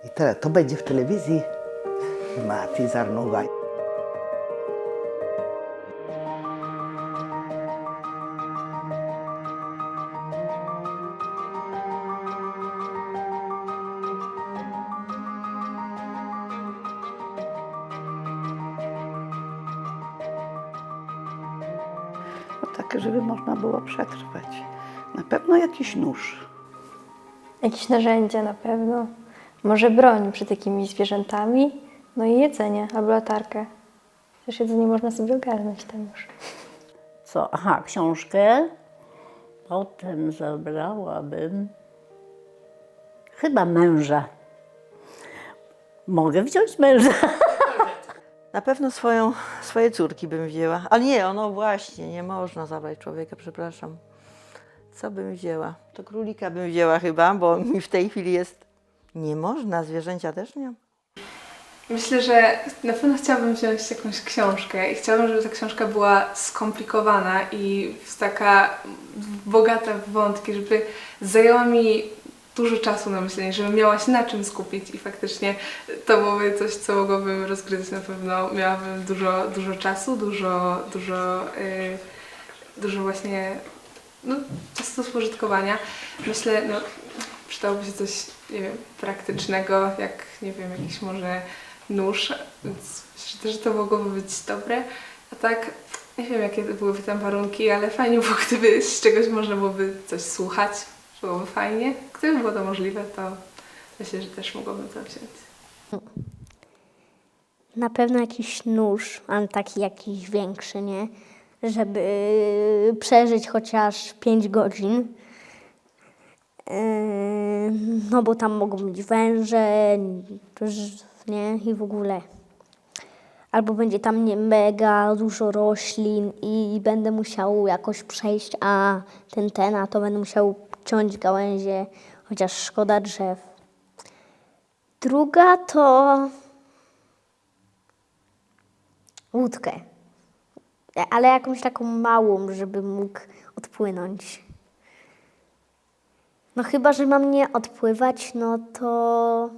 I teraz to będzie w telewizji Mati Zarnuga. No takie, żeby można było przetrwać. Na pewno jakiś nóż. Jakieś narzędzia na pewno. Może broń przed jakimiś zwierzętami. No i jedzenie albo latarkę. Przecież jedzenie można sobie ogarnąć tam już. Co? Aha, książkę. Potem zabrałabym chyba męża. Mogę wziąć męża. Na pewno swoje córki bym wzięła. Ale nie, no właśnie, nie można zabrać człowieka, przepraszam. Co bym wzięła? To królika bym wzięła chyba, bo mi w tej chwili jest... Nie można, zwierzęcia też nie. Myślę, że na pewno chciałabym wziąć jakąś książkę i chciałabym, żeby ta książka była skomplikowana i taka bogata w wątki, żeby zajęła mi dużo czasu na myślenie, żebym miała się na czym skupić i faktycznie to byłoby coś, co mogłabym rozgryźć na pewno. Miałabym dużo czasu, dużo właśnie czasu do spożytkowania. Myślę, przydałoby się coś, nie wiem, praktycznego, jak, nie wiem, jakiś może nóż, więc myślę, że to mogłoby być dobre. A tak, nie wiem, jakie byłyby tam warunki, ale fajnie było, gdyby z czegoś można byłoby coś słuchać, byłoby fajnie. Gdyby było to możliwe, to myślę, że też mogłabym to wziąć. Na pewno jakiś nóż, ale taki jakiś większy, nie? Żeby przeżyć chociaż 5 godzin. No bo tam mogą być węże, nie? I w ogóle. Albo będzie tam nie mega dużo roślin i będę musiał jakoś przejść, a to będę musiał ciąć gałęzie, chociaż szkoda drzew. Druga to łódkę, ale jakąś taką małą, żeby mógł odpłynąć. No chyba, że mam nie odpływać, no to...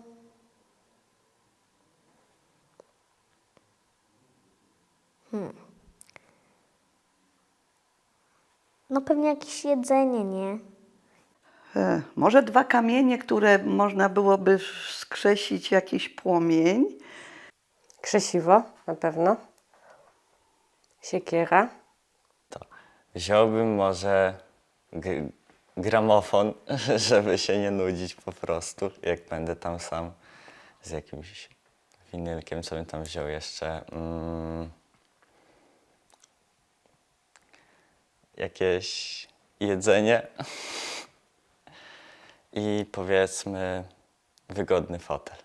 No pewnie jakieś jedzenie, nie? Może 2 kamienie, które można byłoby skrzesić jakiś płomień. Krzesiwo na pewno. Siekiera. Wziąłbym może gramofon, żeby się nie nudzić po prostu, jak będę tam sam z jakimś winylkiem, co bym tam wziął jeszcze. Jakieś jedzenie i powiedzmy wygodny fotel.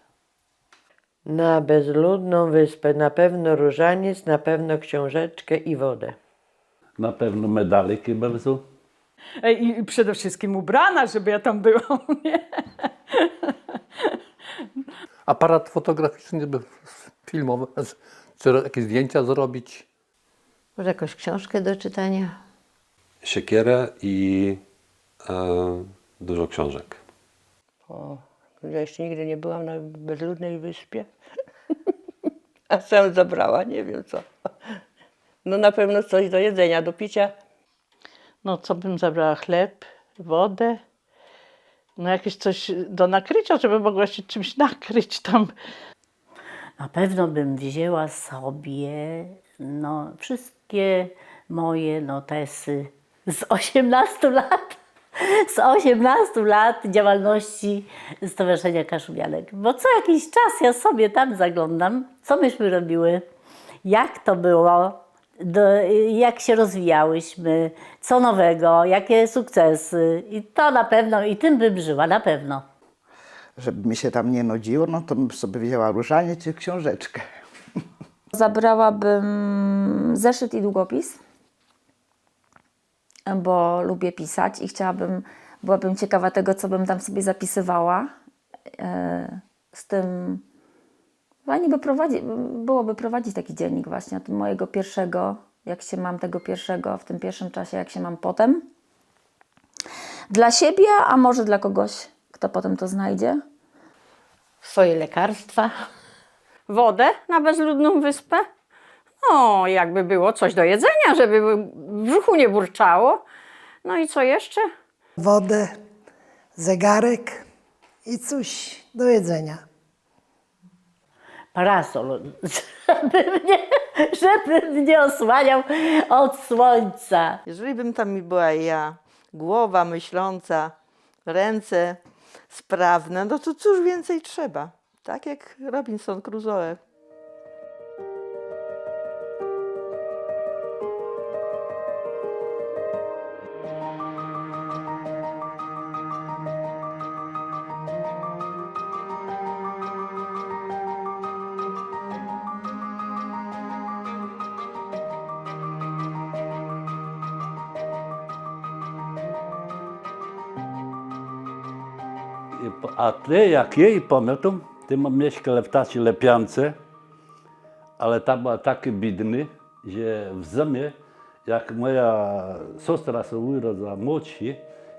Na bezludną wyspę na pewno różaniec, na pewno książeczkę i wodę. Na pewno medalik bardzo. I przede wszystkim ubrana, żeby ja tam była. Nie? Aparat fotograficzny, żeby filmować, czy jakieś zdjęcia zrobić. Może jakąś książkę do czytania. Siekierę i dużo książek. Ja jeszcze nigdy nie byłam na bezludnej wyspie. A sam zabrała, nie wiem co. No na pewno coś do jedzenia, do picia. No co bym zabrała? Chleb, wodę, no jakieś coś do nakrycia, żeby mogła się czymś nakryć tam. Na pewno bym wzięła sobie wszystkie moje notesy z 18 lat. Z 18 lat działalności Stowarzyszenia Kaszubianek. Bo co jakiś czas ja sobie tam zaglądam, co myśmy robiły, jak to było, jak się rozwijałyśmy, co nowego, jakie sukcesy. I to na pewno, i tym bym żyła, na pewno. Żeby mi się tam nie nudziło, no to bym sobie wzięła różaniec czy książeczkę. Zabrałabym zeszyt i długopis, bo lubię pisać i byłabym ciekawa tego, co bym tam sobie zapisywała. Z tym fajnie byłoby prowadzić taki dziennik właśnie od mojego pierwszego, jak się mam tego pierwszego, w tym pierwszym czasie, jak się mam potem. Dla siebie, a może dla kogoś, kto potem to znajdzie. swoje lekarstwa. Wodę na bezludną wyspę. No, jakby było coś do jedzenia, żeby w brzuchu nie burczało. No i co jeszcze? Wodę, zegarek i coś do jedzenia. Parasol, żeby mnie osłaniał od słońca. Jeżeli bym tam była ja, głowa myśląca, ręce sprawne, no to cóż więcej trzeba. Tak jak Robinson Crusoe. A ty, jak jej pamiętam, ty mieszkała w takiej lepiance, ale ta była taki biedny, że w zimie, jak moja siostra się urodziła młodsi,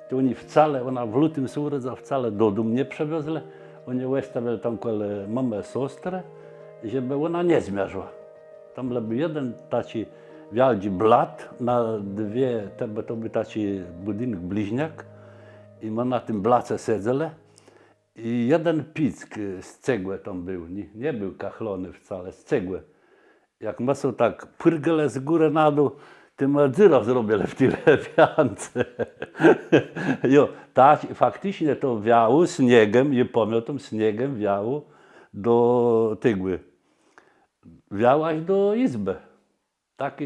to oni wcale, ona w lutym się urodziła, wcale do domu nie przewiozli. Oni wystawili tam koło mamy siostry, żeby ona nie zmierzła. Tam był jeden taki wielki blat na dwie, to był taki budynek bliźniak i my na tym blacie siedzieli. I jeden pick z cegły tam był, nie był kachlony wcale, z cegły. Jak my są tak pyrgale z góry na dół, to my dziurę zrobili w tej lepiance. Jo, tak, faktycznie to wiało śniegiem, i pamiętam, śniegiem wiało do tygły. Wiało aż do izby. Tak,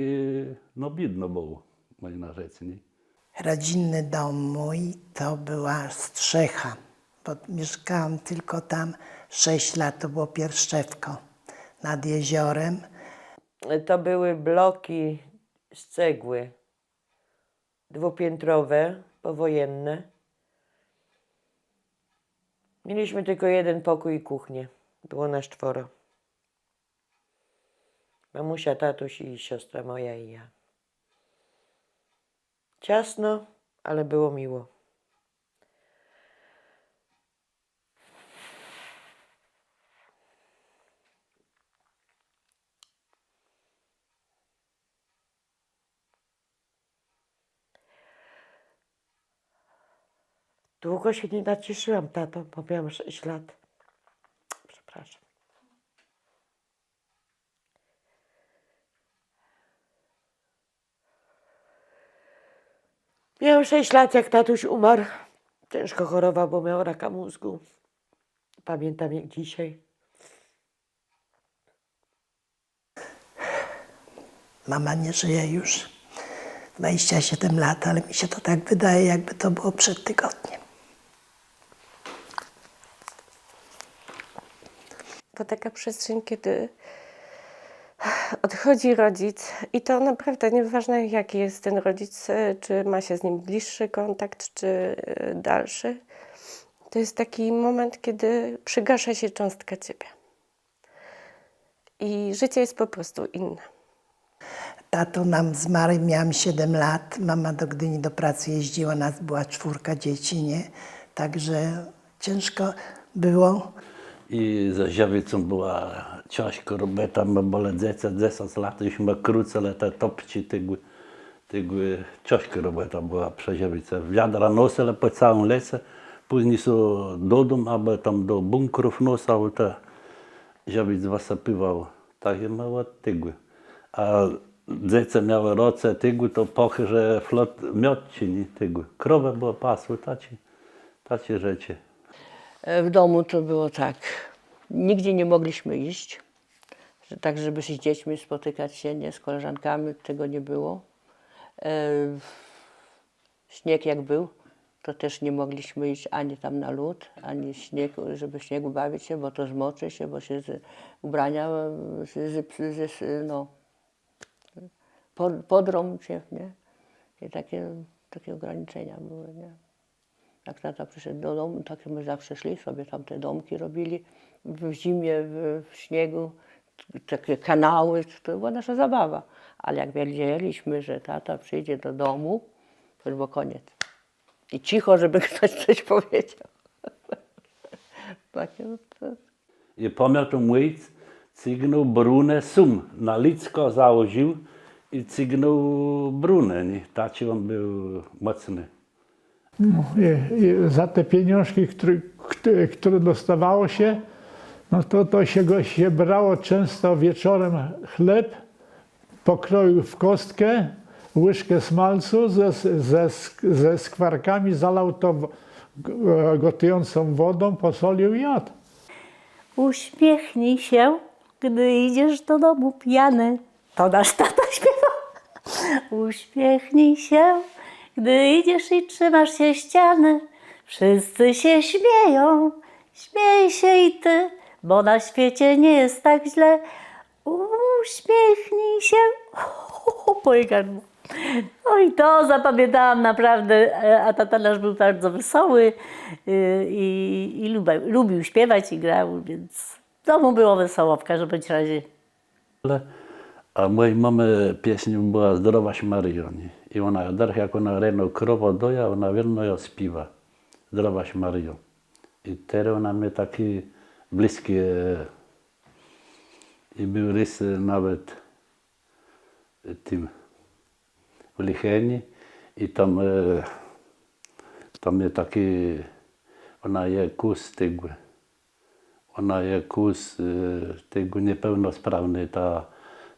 no biedno było, można rzec, nie? Rodzinny dom mój to była Strzecha, bo mieszkałam tylko tam 6 lat, to było Pierszczewko nad jeziorem. To były bloki z cegły, dwupiętrowe, powojenne. Mieliśmy tylko jeden pokój i kuchnię. Było nas 4. Mamusia, tatuś i siostra moja i ja. Ciasno, ale było miło. Długo się nie nacieszyłam, tato, bo miałam 6 lat. Przepraszam. Miałam 6 lat, jak tatuś umarł. Ciężko chorował, bo miał raka mózgu. Pamiętam jak dzisiaj. Mama nie żyje już 27 lat, ale mi się to tak wydaje, jakby to było przed tygodniem. To taka przestrzeń, kiedy odchodzi rodzic i to naprawdę nieważne jaki jest ten rodzic, czy ma się z nim bliższy kontakt, czy dalszy. To jest taki moment, kiedy przygasza się cząstka ciebie. I życie jest po prostu inne. Tato nam zmarł, miałam 7 lat, mama do Gdyni do pracy jeździła, nas była 4 dzieci, nie? Także ciężko było. I za Ziawicą była ciężka robota, my byli 10 lat, jużśmy krócej te topci tygły ciężka robota była przy Ziawice. Wiadra nosili po całym lecie, później są do domu, aby tam do bunkrów nosał, te Ziawic zasypywał, takie małe tygły. A dzieci miały roce tygły, to pochy, że flot miodci, nie tygły. Krowy były pasły, takie rzeczy. W domu to było tak. Nigdzie nie mogliśmy iść. Tak, żeby z dziećmi spotykać się, nie, z koleżankami, tego nie było. Śnieg jak był, to też nie mogliśmy iść ani tam na lód, ani śnieg, żeby w śniegu bawić się, bo to zmoczy się, bo się ubrania podrą się, nie? I takie ograniczenia były, nie? Jak tata przyszedł do domu, tak my zawsze szli sobie tam te domki robili w zimie, w śniegu, takie kanały, to była nasza zabawa. Ale jak wiedzieliśmy, że tata przyjdzie do domu, to już było koniec. I cicho, żeby ktoś coś powiedział. Takie, I pamiętam ojciec cygnął brunę sum, na licko założył i cygnął brunę, nie? Taki on był mocny. No, i za te pieniążki, które dostawało się, no to się brało często wieczorem chleb, pokroił w kostkę, łyżkę smalcu ze skwarkami, zalał to gotującą wodą, posolił i jadł. Uśmiechnij się, gdy idziesz do domu pijany. To nasz tata śpiewa. Uśmiechnij się, gdy idziesz i trzymasz się ściany. Wszyscy się śmieją, śmiej się i ty, bo na świecie nie jest tak źle. Uśmiechnij się. Pojechałem. No i to zapamiętałam naprawdę, a tata nasz był bardzo wesoły i lubił śpiewać i grał, więc w domu było wesoło w każdym bądź razie. A mojej mamy pieśń była Zdrowaś Maryjo. I ona, jak ona rano krowo doja, ona wierno ją śpiewa. Zdrowaś Maryjo. I teraz ona mnie taki bliski i był rys nawet tym w Licheni i tam jest taki, ona je kus tego, ona je kus tego niepełnosprawny,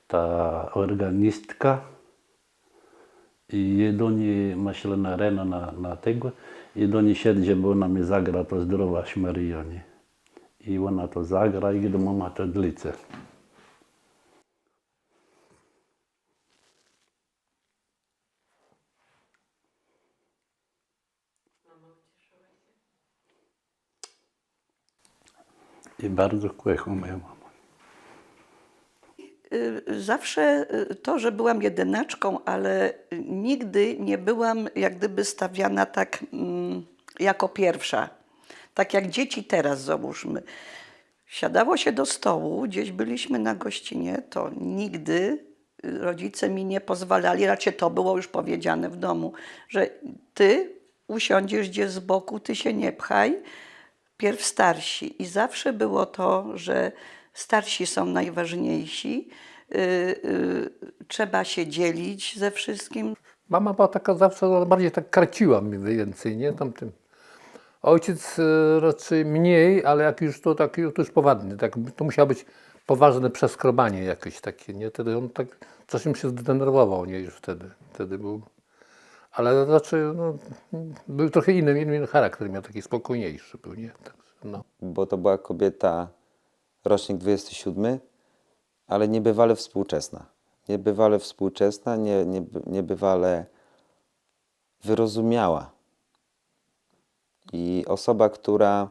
ta organistka i jedynie myślę na reno na tego i do niej siedzi, żeby ona mi zagra to Zdrowaś Maryjo. I ona to zagra i do mama to dlice. I bardzo kłechła moja mama. Zawsze to, że byłam jedynaczką, ale nigdy nie byłam jak gdyby stawiana tak jako pierwsza. Tak jak dzieci teraz, załóżmy. Siadało się do stołu, gdzieś byliśmy na gościnie, to nigdy rodzice mi nie pozwalali, raczej to było już powiedziane w domu, że ty usiądziesz gdzieś z boku, ty się nie pchaj, pierw starsi. I zawsze było to, że starsi są najważniejsi, trzeba się dzielić ze wszystkim. Mama była taka zawsze, bardziej tak karciła mnie więcej, nie? Tamtym. Ojciec raczej mniej, ale jak już to taki, to już poważny, tak, to musiało być poważne przeskrobanie jakieś takie, nie? Wtedy on tak czasem się zdenerwował, nie? Już wtedy był. Ale raczej no, był trochę inny charakter, miał taki spokojniejszy był, nie? Tak, no. Bo to była kobieta, rocznik 27, ale niebywale współczesna. Niebywale współczesna, niebywale wyrozumiała. I osoba, która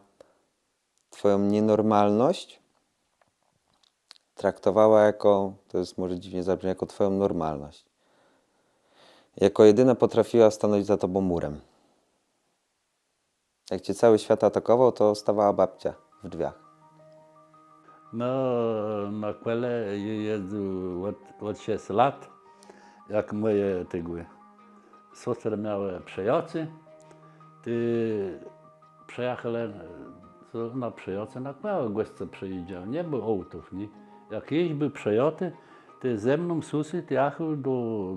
twoją nienormalność traktowała jako, to jest może dziwnie zabrzmi, jako twoją normalność. Jako jedyna potrafiła stanąć za tobą murem. Jak cię cały świat atakował, to stawała babcia w drzwiach. No, na kwele jest od 6 lat, jak moje siostry miały przejocy, ty przyjechałem na przejoce, na kwele goście przyjeżdżał, nie było autów, nie? Jak jeźdź był przejoty, ty ze mną susy, ty jechał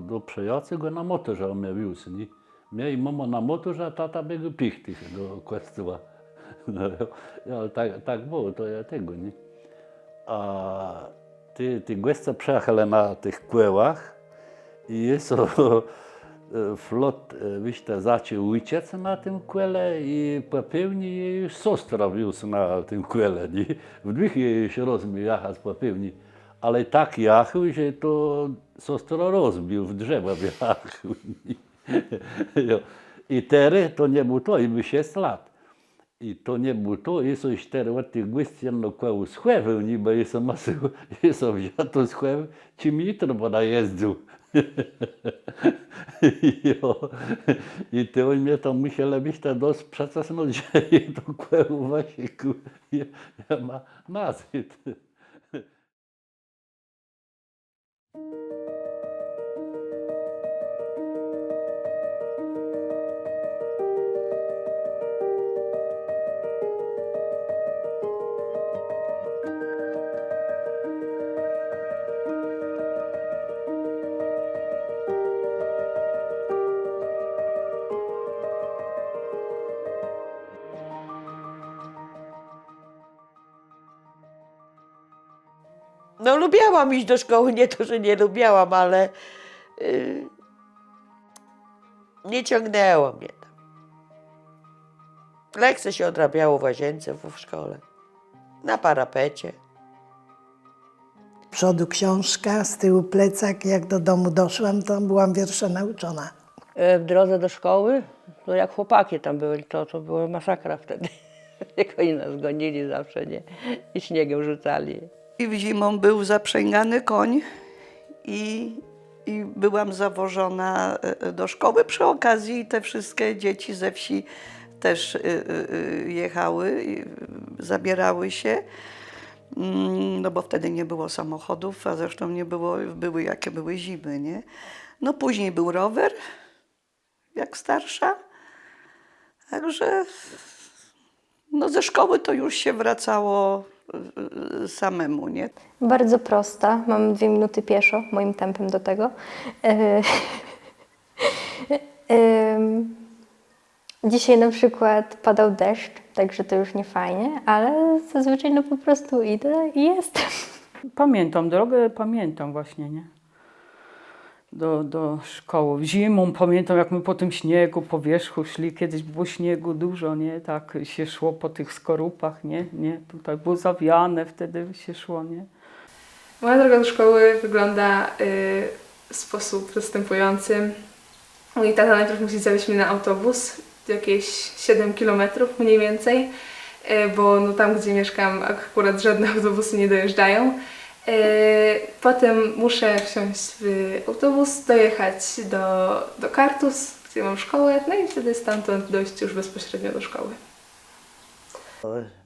do przejocy, go na motorze on mnie wiózł, nie? Mnie i mama na motorze, a tata biegł pichty do kościoła. No, ale tak było, to ja tego, nie? A ty goście przyjechali na tych kłębach i jest flot, wiecie, zaczął uciec na tym kłębie i po pełni jej siostra wiózł na tym kłębie, nie? W dwóch jej się rozbił jechać po pełni, ale tak jechał, że to siostra rozbił, w drzewo jechał. I teraz to nie było to, i był 6 lat. I to nie było to, jest cztery od tych gości jedno koło schlewy, niby jest wziął to schlewy, czym jutro ona jeździł. I to on mnie tam musiał być to dość przecasno, że to koło właśnie ma nazyt. No lubiałam iść do szkoły, nie to, że nie lubiałam, ale nie ciągnęło mnie tam. Lekcje się odrabiało w łazience, w szkole, na parapecie. Z przodu książka, z tyłu plecak. Jak do domu doszłam, to byłam wiersze nauczona. W drodze do szkoły, to jak chłopaki tam byli, to była masakra wtedy. Jak oni nas gonili zawsze, nie? I śniegiem rzucali. I w zimą był zaprzęgany koń i byłam zawożona do szkoły. Przy okazji te wszystkie dzieci ze wsi też jechały, zabierały się, no bo wtedy nie było samochodów, a zresztą nie było, jakie były zimy, nie? No później był rower, jak starsza, także no ze szkoły to już się wracało samemu, nie? Bardzo prosta, mam 2 minuty pieszo, moim tempem do tego. Dzisiaj na przykład padał deszcz, także to już nie fajnie, ale zazwyczaj no po prostu idę i jestem. Pamiętam drogę, pamiętam właśnie, nie? Do szkoły. Zimą pamiętam, jak my po tym śniegu, po wierzchu szli. Kiedyś było śniegu dużo, nie? Tak się szło po tych skorupach, nie? Tutaj było zawiane, wtedy się szło, nie? Moja droga do szkoły wygląda w sposób następujący. Mój tata najpierw musi zawieźć mnie na autobus, jakieś 7 km mniej więcej, bo no tam, gdzie mieszkam, akurat żadne autobusy nie dojeżdżają. Potem muszę wsiąść w autobus, dojechać do Kartus, gdzie mam szkołę, no i wtedy stamtąd dojść już bezpośrednio do szkoły.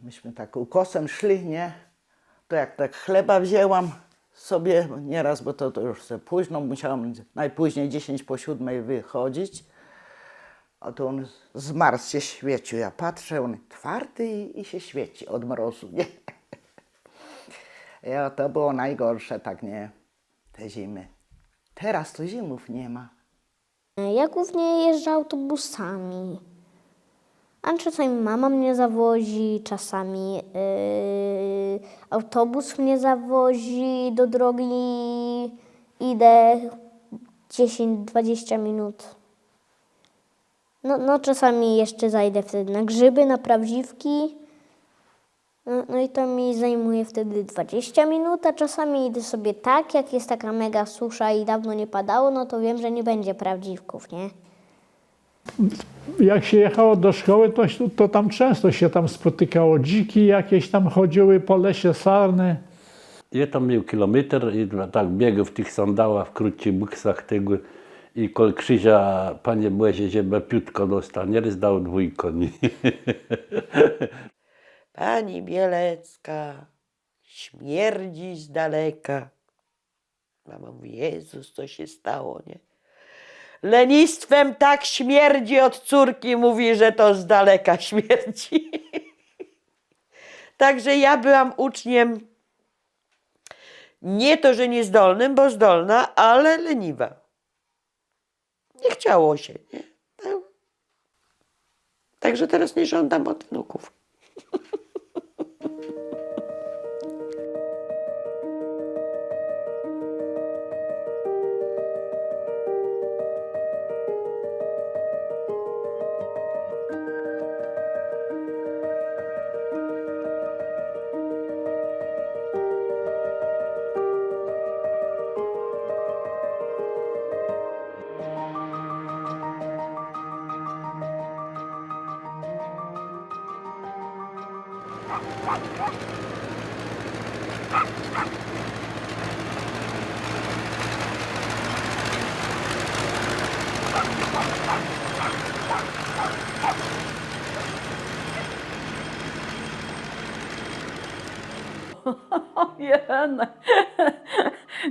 Myśmy tak ukosem szli, nie? To jak tak chleba wzięłam sobie nieraz, bo to już za późno, musiałam najpóźniej 10 po 7 wychodzić. A to on z Mars się świecił. Ja patrzę, on twardy i się świeci od mrozu, nie? Ja, to było najgorsze, tak nie, te zimy. Teraz to zimów nie ma. Ja głównie jeżdżę autobusami. A czasami mama mnie zawozi, czasami autobus mnie zawozi do drogi. Idę 10-20 minut. No czasami jeszcze zajdę wtedy na grzyby, na prawdziwki. No i to mi zajmuje wtedy 20 minut, a czasami idę sobie tak, jak jest taka mega susza i dawno nie padało, no to wiem, że nie będzie prawdziwków, nie? Jak się jechało do szkoły, to tam często się tam spotykało. Dziki jakieś tam chodziły po lesie, sarny. Ja tam miał kilometr i tak biegł w tych sandałach, w krótkich buksach tego i kol krzyża, panie Błazie, żeby piutko dostał, nieraz dał 2 koni. Pani Bielecka śmierdzi z daleka. Mama mówi, Jezus, co się stało, nie? Lenistwem tak śmierdzi od córki, mówi, że to z daleka śmierdzi. Także ja byłam uczniem nie to, że niezdolnym, bo zdolna, ale leniwa. Nie chciało się, nie? No. Także teraz nie żądam od wnuków.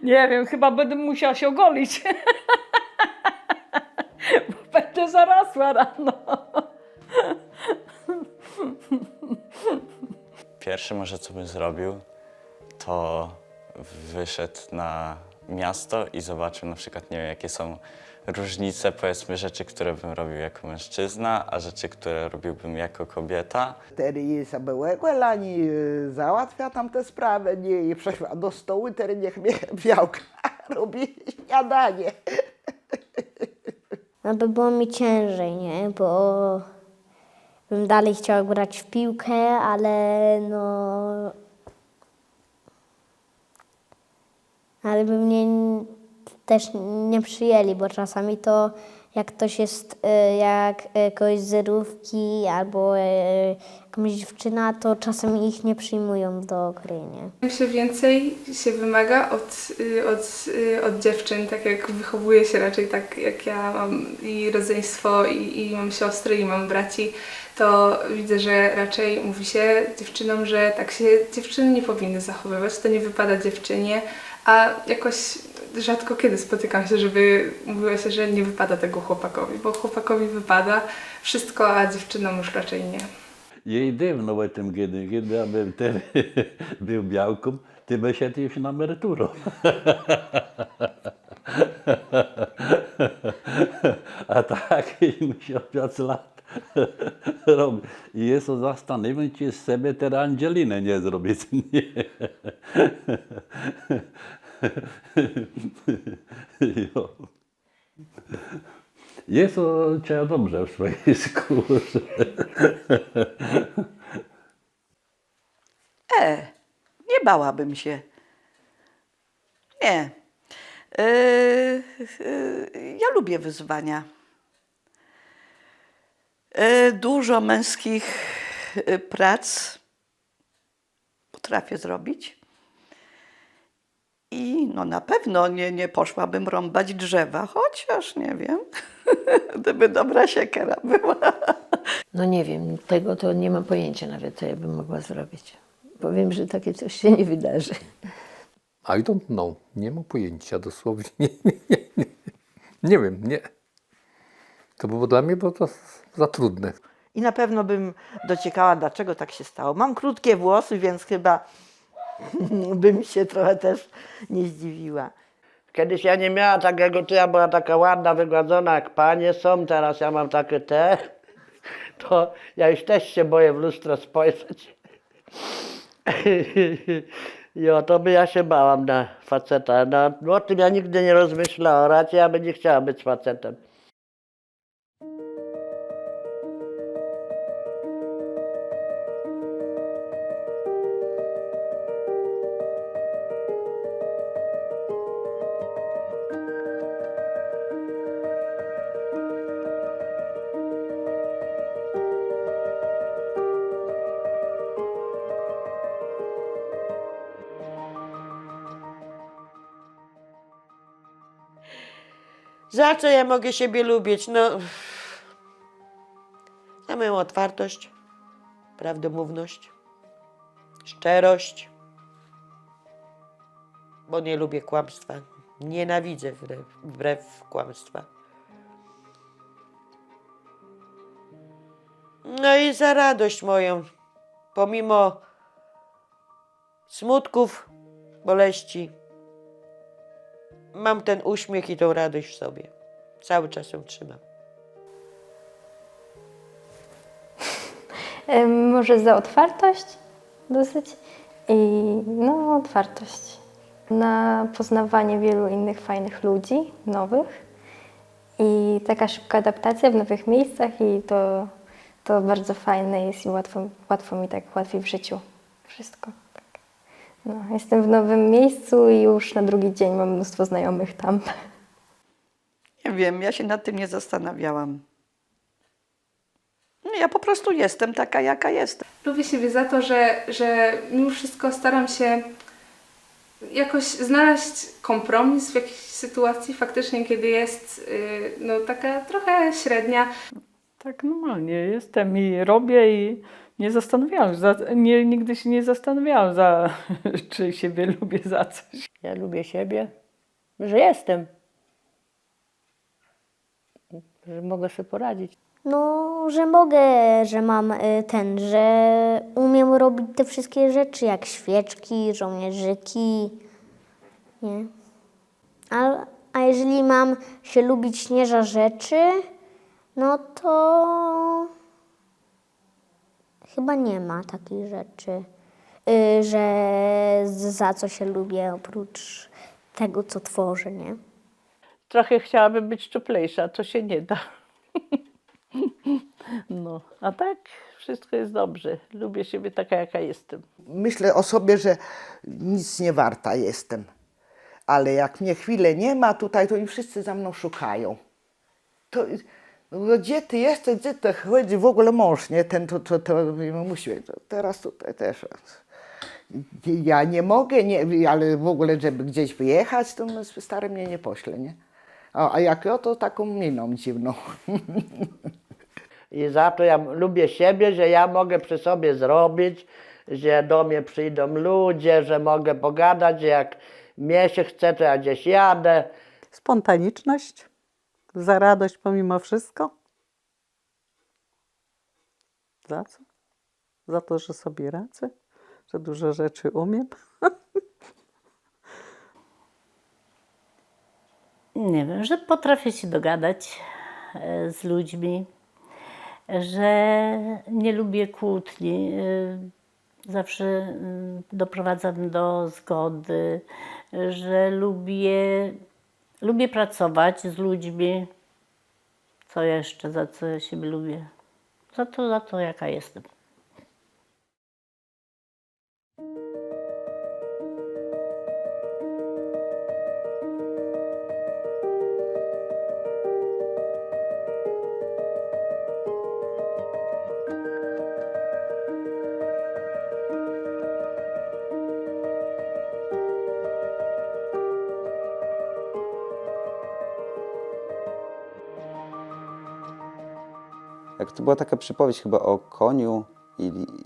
Nie wiem, chyba będę musiała się ogolić. Bo będę zarosła rano. Pierwsze może co bym zrobił, to wyszedł miasto i zobaczył na przykład, nie wiem, jakie są różnice, powiedzmy, rzeczy, które bym robił jako mężczyzna, a rzeczy, które robiłbym jako kobieta. Wtedy jej byłego lani załatwia tam te sprawy, nie, i przeszła do stołu, teraz niech mnie białka robi śniadanie. No by było mi ciężej, nie? Bo bym dalej chciała grać w piłkę, ale no... Ale by mnie też nie przyjęli, bo czasami to jak ktoś jest, jak kogoś z zerówki albo jakąś dziewczyna, to czasami ich nie przyjmują do gry, nie? Myślę, więcej się wymaga od dziewczyn, tak jak wychowuję się raczej tak jak ja mam i rodzeństwo i mam siostry i mam braci, to widzę, że raczej mówi się dziewczynom, że tak się dziewczyny nie powinny zachowywać, to nie wypada dziewczynie, a jakoś rzadko kiedy spotykam się, żeby mówiło się, że nie wypada tego chłopakowi, bo chłopakowi wypada wszystko, a dziewczynom już raczej nie. Jej dywno w tym, kiedy ja bym wtedy był białką, ty byś już na emeryturę. A tak musiał 5 lat robić. I jest to zastanawiam się z siebie teraz Angelinę nie zrobić. Nie. Jo. Jest to trzeba dobrze w swojej skórze. Nie bałabym się. Nie. Ja lubię wyzwania. Dużo męskich prac potrafię zrobić. I no na pewno nie poszłabym rąbać drzewa, chociaż nie wiem, gdyby dobra siekiera była. No nie wiem, tego to nie mam pojęcia nawet, co ja bym mogła zrobić. Powiem, że takie coś się nie wydarzy. I don't know. Nie mam pojęcia dosłownie. Nie wiem, nie. To było dla mnie było to za trudne. I na pewno bym dociekała, dlaczego tak się stało. Mam krótkie włosy, więc chyba bym się trochę też nie zdziwiła. Kiedyś ja nie miała takiego, to ja była taka ładna, wygładzona jak panie są, teraz ja mam takie te, to ja już też się boję w lustro spojrzeć. I o to by ja się bałam na faceta. No, o tym ja nigdy nie rozmyślałam, raczej ja bym nie chciała być facetem. Za co ja mogę siebie lubić? No, za moją otwartość, prawdomówność, szczerość, bo nie lubię kłamstwa. Nienawidzę wbrew kłamstwa. No i za radość moją, pomimo smutków, boleści, mam ten uśmiech i tą radość w sobie. Cały czas ją trzymam. Może za otwartość dosyć i no otwartość na poznawanie wielu innych fajnych ludzi, nowych i taka szybka adaptacja w nowych miejscach i to bardzo fajne jest i łatwo mi tak łatwiej w życiu wszystko. No, jestem w nowym miejscu i już na drugi dzień mam mnóstwo znajomych tam. Nie wiem, ja się nad tym nie zastanawiałam. Ja po prostu jestem taka, jaka jestem. Lubię siebie za to, że mimo wszystko staram się jakoś znaleźć kompromis w jakiejś sytuacji faktycznie, kiedy jest no, taka trochę średnia. Tak normalnie jestem i robię i nie zastanawiałam, nigdy się nie zastanawiałam, czy siebie lubię za coś. Ja lubię siebie, że jestem. Że mogę sobie poradzić. No, że mogę, że mam że umiem robić te wszystkie rzeczy, jak świeczki, żołnierzyki, nie? A jeżeli mam się lubić nie za rzeczy, no to chyba nie ma takiej rzeczy, że za co się lubię oprócz tego, co tworzę, nie? Trochę chciałabym być szczuplejsza, to się nie da. No, a tak wszystko jest dobrze. Lubię siebie taka, jaka jestem. Myślę o sobie, że nic nie warta jestem. Ale jak mnie chwilę nie ma tutaj, to i wszyscy za mną szukają. To, no, gdzie ty jesteś, gdzie to chodzi w ogóle mąż, nie? Ten to musi, to teraz tutaj też. Ja nie mogę, nie, ale w ogóle, żeby gdzieś wyjechać, to stary mnie nie pośle, nie? A jak ja, to taką miną dziwną. I za to ja lubię siebie, że ja mogę przy sobie zrobić, że do mnie przyjdą ludzie, że mogę pogadać, że jak mnie się chce, to ja gdzieś jadę. Spontaniczność, za radość pomimo wszystko. Za co? Za to, że sobie radzę, że dużo rzeczy umiem. Nie wiem, że potrafię się dogadać z ludźmi, że nie lubię kłótni. Zawsze doprowadzam do zgody, że lubię pracować z ludźmi. Co jeszcze, za co ja siebie lubię? Za to jaka jestem. Jak to była taka przypowieść chyba o koniu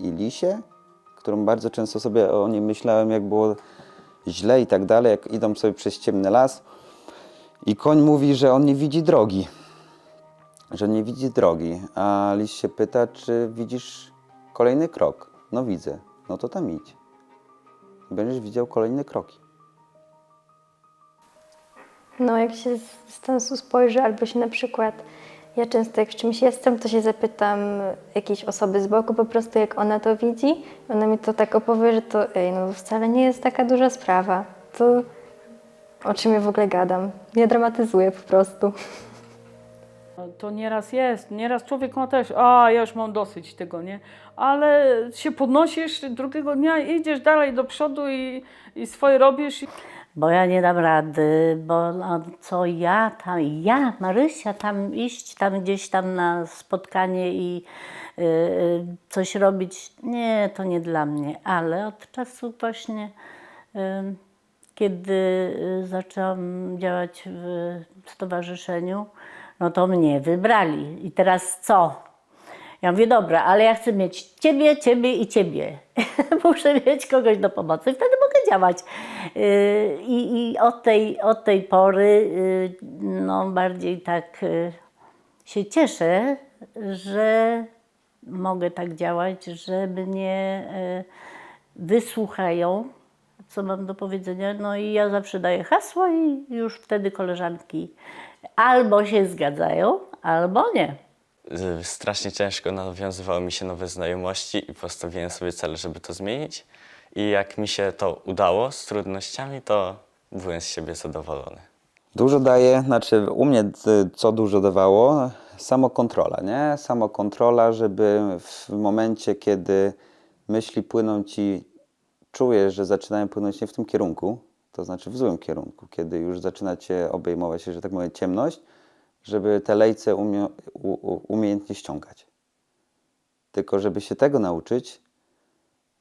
i lisie, którą bardzo często sobie o niej myślałem, jak było źle i tak dalej, jak idą sobie przez ciemny las i koń mówi, że on nie widzi drogi, a lis się pyta, czy widzisz kolejny krok. No widzę, no to tam idź. I będziesz widział kolejne kroki. No jak się z dystansu spojrzy, albo się na przykład, ja często jak w czymś jestem, to się zapytam jakiejś osoby z boku po prostu, jak ona to widzi. Ona mi to tak opowie, że to no wcale nie jest taka duża sprawa. To o czym ja w ogóle gadam? Nie dramatyzuję po prostu. To nieraz jest, nieraz człowiek ma też, ja już mam dosyć tego, nie? Ale się podnosisz drugiego dnia i idziesz dalej do przodu i swoje robisz. Bo ja nie dam rady, bo no, co ja, Marysia, tam iść, tam gdzieś tam na spotkanie i coś robić, nie, to nie dla mnie. Ale od czasu właśnie, kiedy zaczęłam działać w stowarzyszeniu, no to mnie wybrali. I teraz co? Ja mówię, dobra, ale ja chcę mieć ciebie, ciebie i ciebie. Muszę mieć kogoś do pomocy i wtedy mogę działać. I od tej pory no, bardziej tak się cieszę, że mogę tak działać, że mnie wysłuchają, co mam do powiedzenia. No i ja zawsze daję hasło i już wtedy koleżanki albo się zgadzają, albo nie. Strasznie ciężko nawiązywały mi się nowe znajomości i postawiłem sobie cel, żeby to zmienić. I jak mi się to udało z trudnościami, to byłem z siebie zadowolony. Dużo daje, znaczy u mnie co dużo dawało? Samokontrola, nie? Samokontrola, żeby w momencie, kiedy myśli płyną ci, czujesz, że zaczynają płynąć nie w tym kierunku, to znaczy w złym kierunku, kiedy już zaczyna cię obejmować, że tak powiem, ciemność, żeby te lejce umiejętnie ściągać. Tylko żeby się tego nauczyć,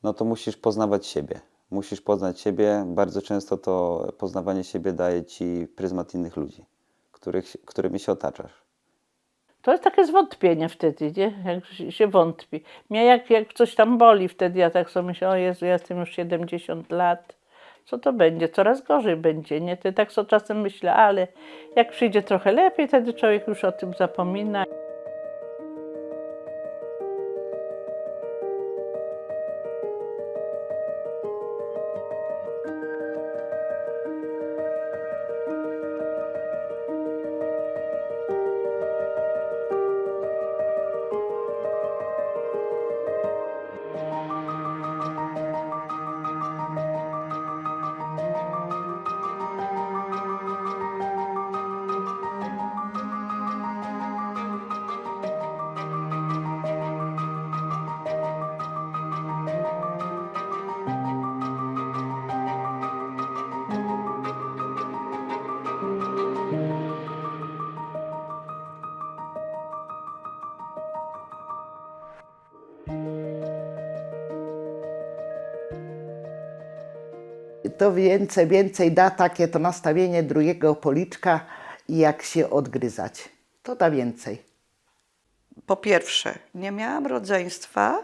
no to musisz poznawać siebie. Musisz poznać siebie. Bardzo często to poznawanie siebie daje ci pryzmat innych ludzi, którymi się otaczasz. To jest takie zwątpienie wtedy, nie? Jak się wątpi. Mnie jak coś tam boli wtedy, ja tak sobie myślę, o Jezu, ja jestem już 70 lat. Co to będzie? Coraz gorzej będzie, nie? To tak sobie czasem myślę, ale jak przyjdzie trochę lepiej, wtedy człowiek już o tym zapomina. To więcej da takie to nastawienie drugiego policzka i jak się odgryzać. To da więcej. Po pierwsze, nie miałam rodzeństwa,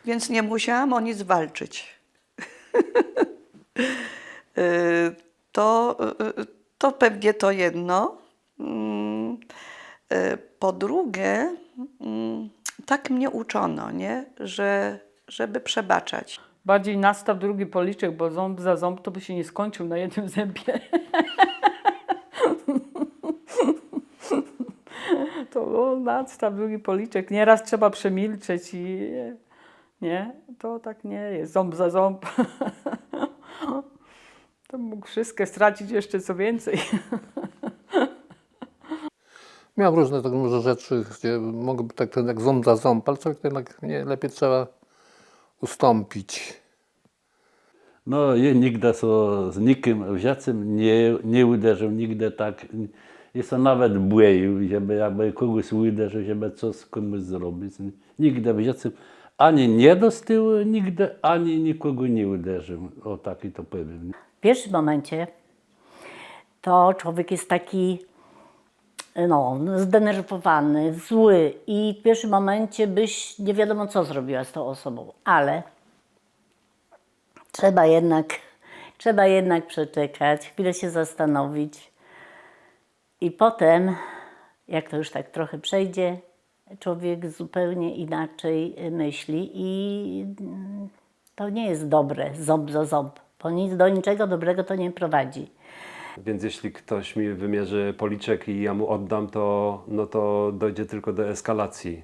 więc nie musiałam o nic walczyć. To pewnie to jedno. Po drugie, tak mnie uczono, nie? Żeby przebaczać. Bardziej nastaw drugi policzek, bo ząb za ząb to by się nie skończył na jednym zębie. To nastaw drugi policzek. Nieraz trzeba przemilczeć i nie, to tak nie jest. Ząb za ząb. To mógł wszystkie stracić jeszcze co więcej. Miałem różne tak może rzeczy, gdzie mogę być tak jak ząb za ząb, ale człowiek jednak nie, lepiej trzeba ustąpić. No, ja nigdy z nikim w życiu nie uderzył, nigdy tak. Jestem nawet boił, żeby jakby kogoś uderzył, żeby coś komuś zrobić. Nigdy w życiu ani nie dostał, nigdy ani nikogo nie uderzył. O taki to powiem. W pierwszym momencie to człowiek jest taki zdenerwowany, zły i w pierwszym momencie byś nie wiadomo co zrobiła z tą osobą, ale trzeba jednak przeczekać, chwilę się zastanowić i potem, jak to już tak trochę przejdzie, człowiek zupełnie inaczej myśli i to nie jest dobre, ząb za ząb, bo nic do niczego dobrego to nie prowadzi. Więc jeśli ktoś mi wymierzy policzek i ja mu oddam, to, no to dojdzie tylko do eskalacji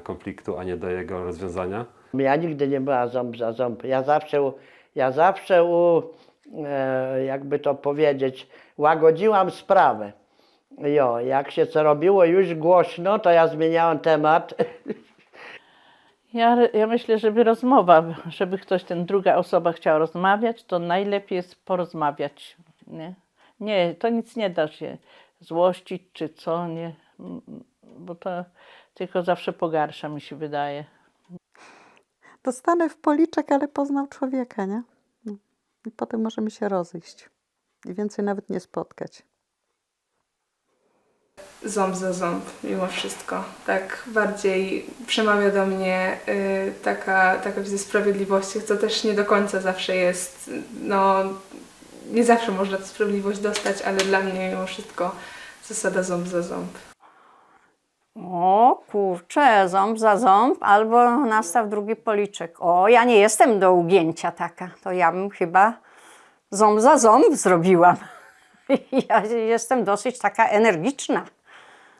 konfliktu, a nie do jego rozwiązania. Ja nigdy nie była ząb za ząb. Ja zawsze jakby to powiedzieć, łagodziłam sprawę. Jo, jak się co robiło już głośno, to ja zmieniałam temat. Ja myślę, żeby druga osoba chciała rozmawiać, to najlepiej jest porozmawiać. Nie, to nic nie da się złościć czy co, nie, bo to tylko zawsze pogarsza, mi się wydaje. Dostanę w policzek, ale poznał człowieka, nie? I potem możemy się rozejść i więcej nawet nie spotkać. Ząb za ząb, mimo wszystko. Tak bardziej przemawia do mnie taka wizja sprawiedliwości, co też nie do końca zawsze jest, nie zawsze można tę sprawiedliwość dostać, ale dla mnie mimo wszystko zasada ząb za ząb. O kurczę, ząb za ząb albo nastaw drugi policzek. O, ja nie jestem do ugięcia taka, to ja bym chyba ząb za ząb zrobiła. Ja jestem dosyć taka energiczna.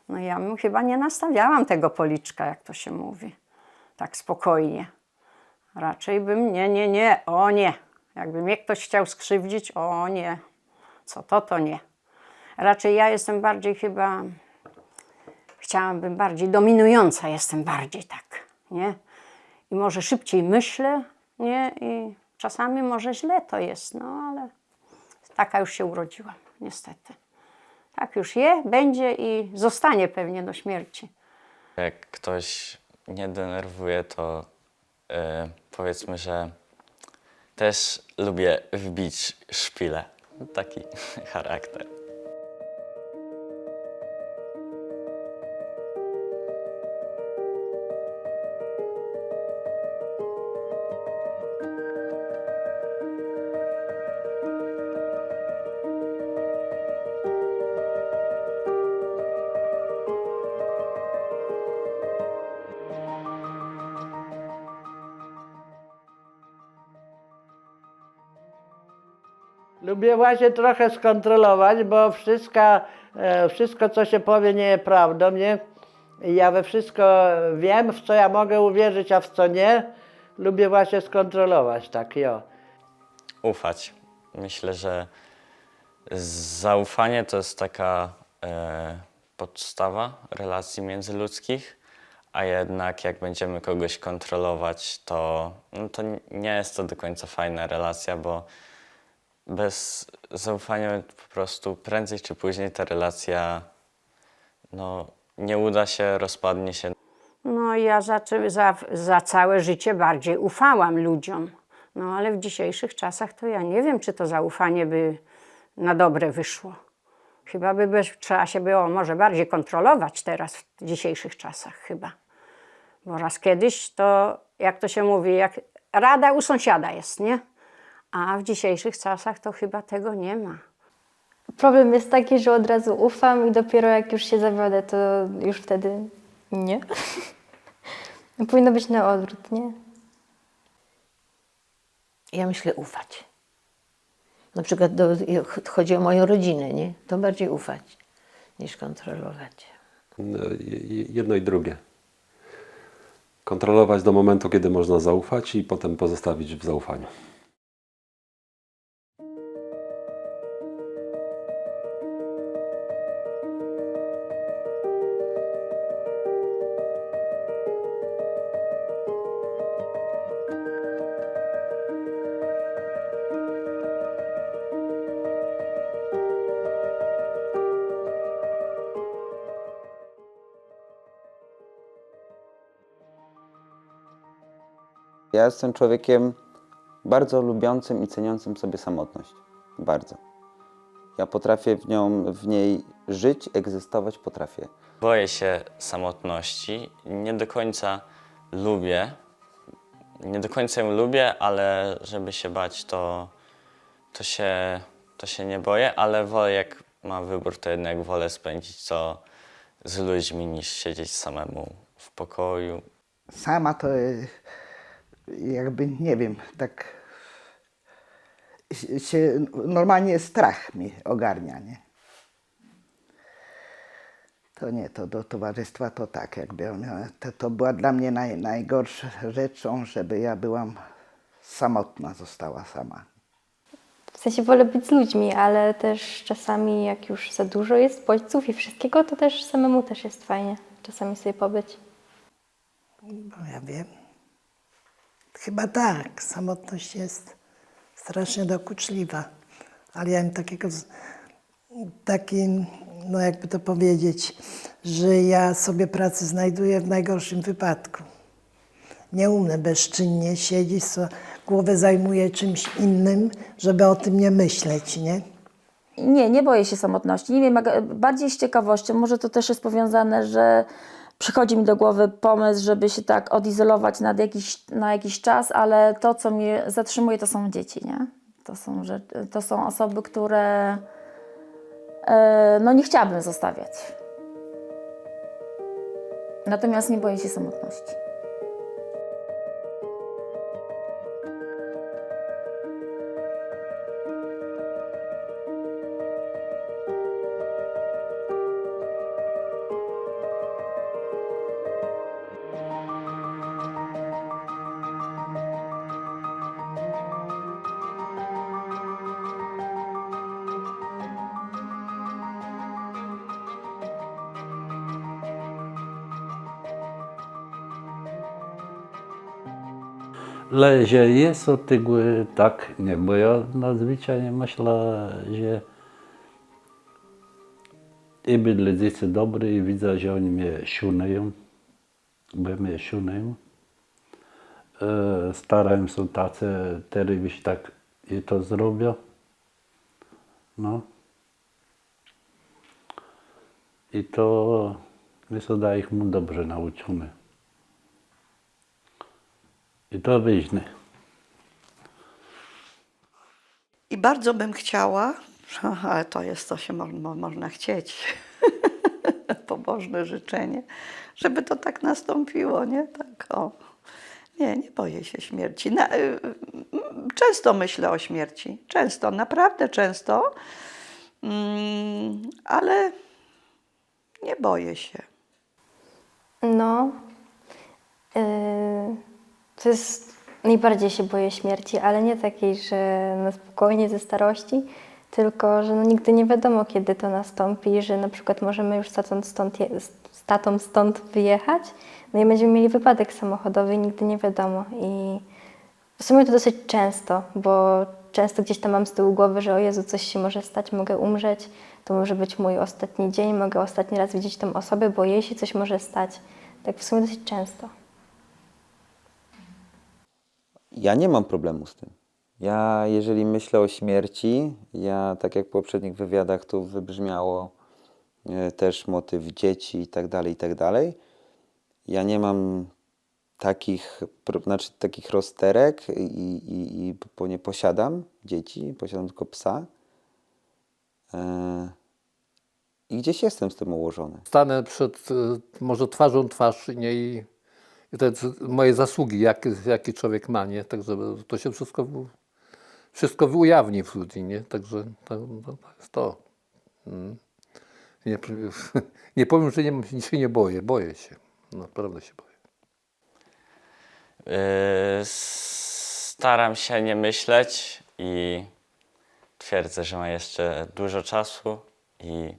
No ja bym chyba nie nastawiałam tego policzka, jak to się mówi, tak spokojnie. Raczej bym nie, o nie. Jakby mnie ktoś chciał skrzywdzić, o nie, co to nie. Raczej ja jestem bardziej chyba, chciałabym bardziej dominująca, jestem bardziej tak, nie? I może szybciej myślę, nie? I czasami może źle to jest, no ale taka już się urodziłam, niestety. Tak już będzie i zostanie pewnie do śmierci. Jak ktoś nie denerwuje, to powiedzmy, że też lubię wbić szpilę. Taki charakter. Lubię właśnie trochę skontrolować, bo wszystko co się powie nie jest prawdą, nie? I ja we wszystko wiem, w co ja mogę uwierzyć, a w co nie. Lubię właśnie skontrolować, tak, jo. Ufać. Myślę, że zaufanie to jest taka podstawa relacji międzyludzkich, a jednak jak będziemy kogoś kontrolować, to nie jest to do końca fajna relacja, bo bez zaufania po prostu prędzej czy później ta relacja nie uda się, rozpadnie się. No ja za całe życie bardziej ufałam ludziom. No ale w dzisiejszych czasach to ja nie wiem, czy to zaufanie by na dobre wyszło. Chyba trzeba się było może bardziej kontrolować teraz w dzisiejszych czasach chyba. Bo raz kiedyś to, jak to się mówi, jak rada u sąsiada jest, nie? A w dzisiejszych czasach to chyba tego nie ma. Problem jest taki, że od razu ufam i dopiero jak już się zawiodę, to już wtedy nie. Powinno być na odwrót, nie? Ja myślę ufać. Na przykład chodzi o moją rodzinę, nie? To bardziej ufać niż kontrolować. No, jedno i drugie. Kontrolować do momentu, kiedy można zaufać i potem pozostawić w zaufaniu. Ja jestem człowiekiem bardzo lubiącym i ceniącym sobie samotność. Bardzo. Ja potrafię w niej żyć, egzystować potrafię. Boję się samotności. Nie do końca ją lubię, ale żeby się bać, to się nie boję, ale wolę, jak mam wybór, to jednak wolę spędzić to z ludźmi, niż siedzieć samemu w pokoju. Sama to jakby, nie wiem, tak się normalnie strach mi ogarnia, nie? To nie, to do towarzystwa to tak, jakby to była dla mnie najgorsza rzeczą, żeby ja byłam samotna, została sama. W sensie wolę być z ludźmi, ale też czasami jak już za dużo jest bodźców i wszystkiego, to też samemu też jest fajnie czasami sobie pobyć. No ja wiem. Chyba tak. Samotność jest strasznie dokuczliwa. Ale ja mam no jakby to powiedzieć, że ja sobie pracę znajduję w najgorszym wypadku. Nie umiem bezczynnie siedzieć, głowę zajmuję czymś innym, żeby o tym nie myśleć, nie? Nie boję się samotności. Nie wiem, bardziej z ciekawością. Może to też jest powiązane, że przychodzi mi do głowy pomysł, żeby się tak odizolować na jakiś czas, ale to, co mnie zatrzymuje, to są dzieci, nie? To są osoby, które no nie chciałabym zostawiać. Natomiast nie boję się samotności. Ale że jest od tego tak, nie, bo ja nadzwyczajnie myślę, że i bydle dzieci dobre i widzę, że oni mnie szunają, bo mnie szunają. Starają się tacy, teraz tak i to zrobią. No. I to myślę, że ich mu dobrze nauczony. I to wyjdzie. I bardzo bym chciała, ale to jest, co się można chcieć, pobożne życzenie, żeby to tak nastąpiło, nie? Tak, o. Nie boję się śmierci. Często myślę o śmierci, często, naprawdę często, ale nie boję się. No, to jest, najbardziej się boję śmierci, ale nie takiej, że na spokojnie ze starości, tylko że no nigdy nie wiadomo, kiedy to nastąpi, że na przykład możemy już z tatą stąd wyjechać, no i będziemy mieli wypadek samochodowy i nigdy nie wiadomo. I w sumie to dosyć często, bo często gdzieś tam mam z tyłu głowy, że o Jezu, coś się może stać, mogę umrzeć, to może być mój ostatni dzień, mogę ostatni raz widzieć tę osobę, bo jej się coś może stać. Tak w sumie dosyć często. Ja nie mam problemu z tym. Ja, jeżeli myślę o śmierci, tak jak w poprzednich wywiadach tu wybrzmiało, też motyw dzieci i tak dalej, ja nie mam takich rozterek bo nie posiadam dzieci, posiadam tylko psa. I gdzieś jestem z tym ułożony. Stanę przed może twarzą w twarz, nie, i te moje zasługi, jaki człowiek ma, nie? Także to się wszystko ujawni w ludzi, nie? Także to jest to. Nie powiem, że się nie boję. Boję się. Naprawdę się boję. Staram się nie myśleć i twierdzę, że mam jeszcze dużo czasu i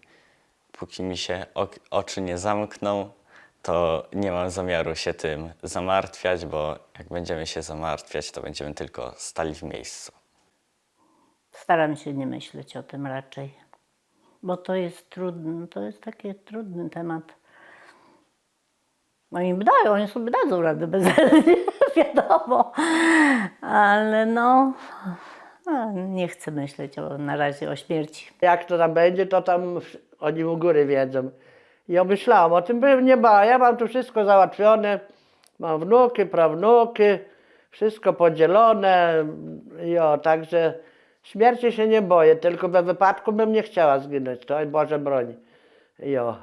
póki mi się oczy nie zamkną, to nie mam zamiaru się tym zamartwiać, bo jak będziemy się zamartwiać, to będziemy tylko stali w miejscu. Staram się nie myśleć o tym raczej, bo to jest trudny, to jest taki trudny temat. Oni sobie dadzą radę bez wiadomo, ale nie chcę myśleć na razie o śmierci. Jak to tam będzie, to tam oni u góry wiedzą. Ja myślałam o tym, bym nie bała. Ja mam tu wszystko załatwione. Mam wnuki, prawnuki, wszystko podzielone. Także śmierci się nie boję, tylko we wypadku bym nie chciała zginąć. To Boże broni.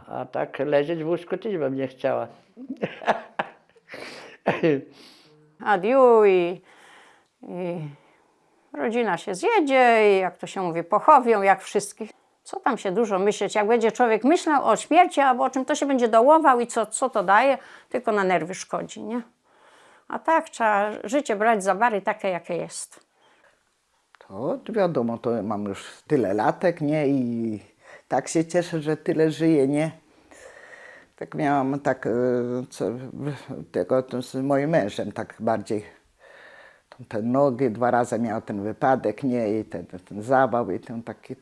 A tak leżeć w łóżku też bym nie chciała. Adiu i rodzina się zjedzie i jak to się mówi, pochowią jak wszystkich. Co tam się dużo myśleć, jak będzie człowiek myślał o śmierci albo o czym, to się będzie dołował i co to daje, tylko na nerwy szkodzi, nie? A tak trzeba życie brać za bary takie, jakie jest. To wiadomo, to mam już tyle latek, nie? I tak się cieszę, że tyle żyję, nie? Tak miałam, z moim mężem tak bardziej. Te nogi, 2 razy miał ten wypadek, nie? I ten zawał, i ten taki,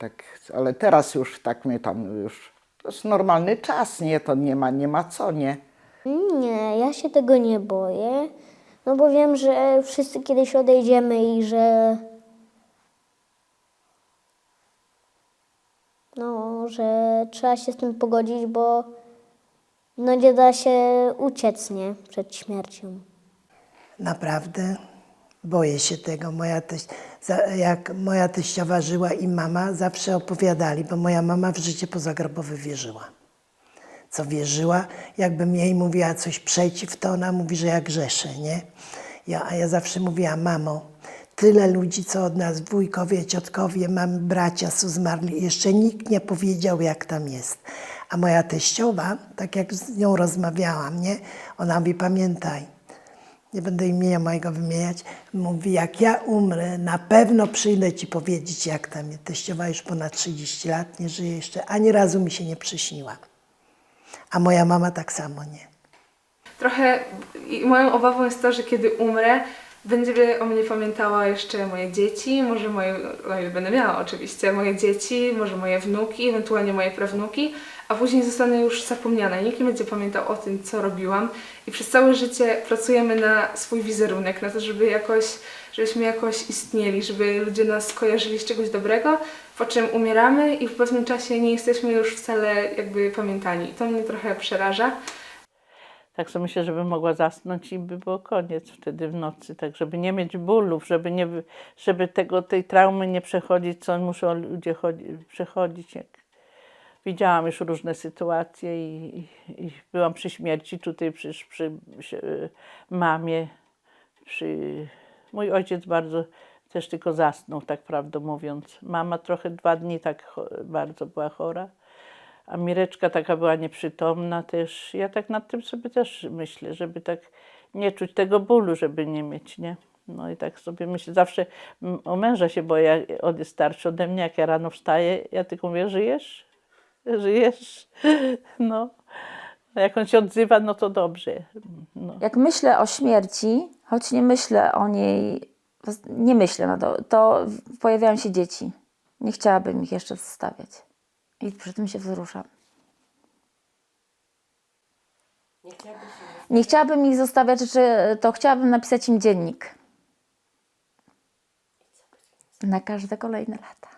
ale teraz już tak mnie tam już, to jest normalny czas, nie? To nie ma co, nie? Nie, ja się tego nie boję, no bo wiem, że wszyscy kiedyś odejdziemy i że że trzeba się z tym pogodzić, bo nie da się uciec, nie? Przed śmiercią. Naprawdę boję się tego. Jak moja teściowa żyła i mama, zawsze opowiadali, bo moja mama w życie pozagrobowe wierzyła. Co wierzyła, jakbym jej mówiła coś przeciw, to ona mówi, że ja grzeszę, nie? A ja zawsze mówiłam, mamo, tyle ludzi, co od nas wujkowie, ciotkowie, mamy bracia, są zmarli, jeszcze nikt nie powiedział, jak tam jest. A moja teściowa, tak jak z nią rozmawiałam, nie? Ona mówi, pamiętaj, nie będę imienia mojego wymieniać, mówi, jak ja umrę, na pewno przyjdę ci powiedzieć, jak tam jest. Teściowa już ponad 30 lat, nie żyje jeszcze, ani razu mi się nie przyśniła. A moja mama tak samo nie. Trochę moją obawą jest to, że kiedy umrę, będzie o mnie pamiętała jeszcze moje dzieci, może będę miała oczywiście moje dzieci, może moje wnuki, ewentualnie moje prawnuki, a później zostanę już zapomniana. Nikt nie będzie pamiętał o tym, co robiłam. I przez całe życie pracujemy na swój wizerunek, na to, żebyśmy jakoś istnieli, żeby ludzie nas kojarzyli z czegoś dobrego, po czym umieramy i w pewnym czasie nie jesteśmy już wcale jakby pamiętani. I to mnie trochę przeraża. Tak sobie myślę, żeby mogła zasnąć i by było koniec wtedy w nocy, tak żeby nie mieć bólów, żeby tej traumy nie przechodzić, co muszą ludzie przechodzić. Widziałam już różne sytuacje i byłam przy śmierci tutaj przy mamie. Mój ojciec też tylko zasnął, tak prawdę mówiąc. Mama trochę 2 dni tak bardzo była chora. A Mireczka taka była nieprzytomna też. Ja tak nad tym sobie też myślę, żeby tak nie czuć tego bólu, żeby nie mieć, nie? No i tak sobie myślę, zawsze o męża się boję, on jest starszy ode mnie, jak ja rano wstaję, ja tylko mówię, żyjesz? Żyjesz? No. Jak on się odzywa, no to dobrze. No. Jak myślę o śmierci, choć nie myślę o niej, nie myślę na to pojawiają się dzieci. Nie chciałabym ich jeszcze zostawiać. I przy tym się wzruszam. Nie chciałabym ich zostawiać, to chciałabym napisać im dziennik. na każde kolejne lata.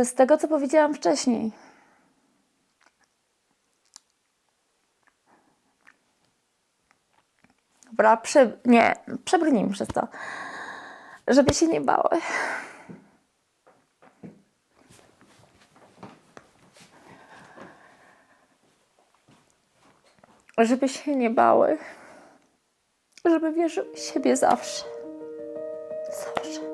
Z tego, co powiedziałam wcześniej. Dobra, przebrnijmy przez to. Żeby się nie bały. Żeby się nie bały. Żeby wierzyły w siebie zawsze. Zawsze.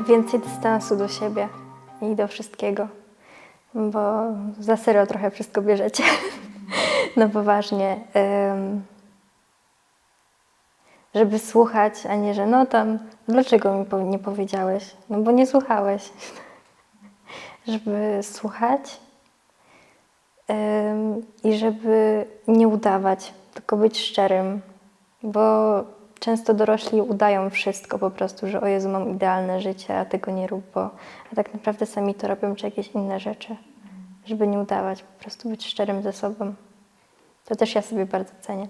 Więcej dystansu do siebie i do wszystkiego, bo za serio trochę wszystko bierzecie. No poważnie. Żeby słuchać, a nie, że no tam, dlaczego mi nie powiedziałeś? No bo nie słuchałeś. Żeby słuchać i żeby nie udawać, tylko być szczerym, bo często dorośli udają wszystko po prostu, że o Jezu, mam idealne życie, a tego nie rób, a tak naprawdę sami to robią, czy jakieś inne rzeczy. Żeby nie udawać, po prostu być szczerym ze sobą. To też ja sobie bardzo cenię.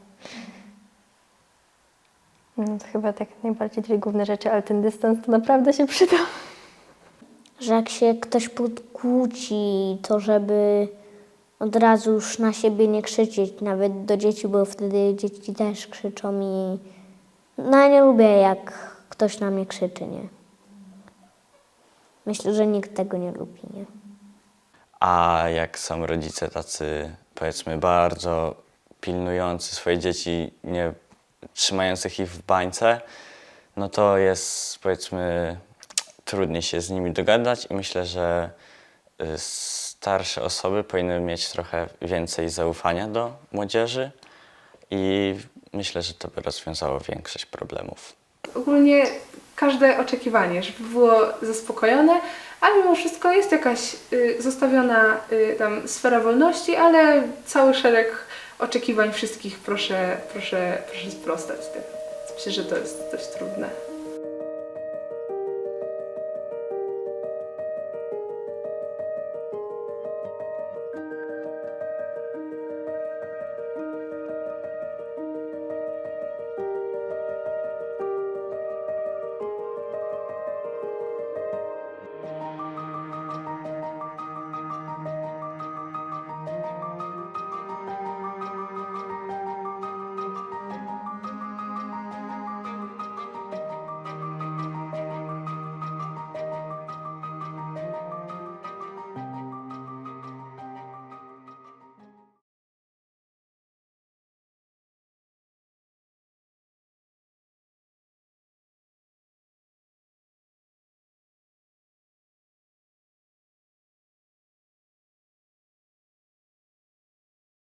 No to chyba tak najbardziej dwie główne rzeczy, ale ten dystans to naprawdę się przyda. Że jak się ktoś podkłóci, to żeby od razu już na siebie nie krzyczeć, nawet do dzieci, bo wtedy dzieci też krzyczą i no ja nie lubię, jak ktoś na mnie krzyczy, nie? Myślę, że nikt tego nie lubi, nie? A jak są rodzice tacy, powiedzmy, bardzo pilnujący swoje dzieci, nie trzymających ich w bańce, no to jest, powiedzmy, trudniej się z nimi dogadać i myślę, że starsze osoby powinny mieć trochę więcej zaufania do młodzieży i myślę, że to by rozwiązało większość problemów. Ogólnie każde oczekiwanie, żeby było zaspokojone, a mimo wszystko jest jakaś zostawiona tam sfera wolności, ale cały szereg oczekiwań wszystkich proszę sprostać tym. Myślę, że to jest dość trudne.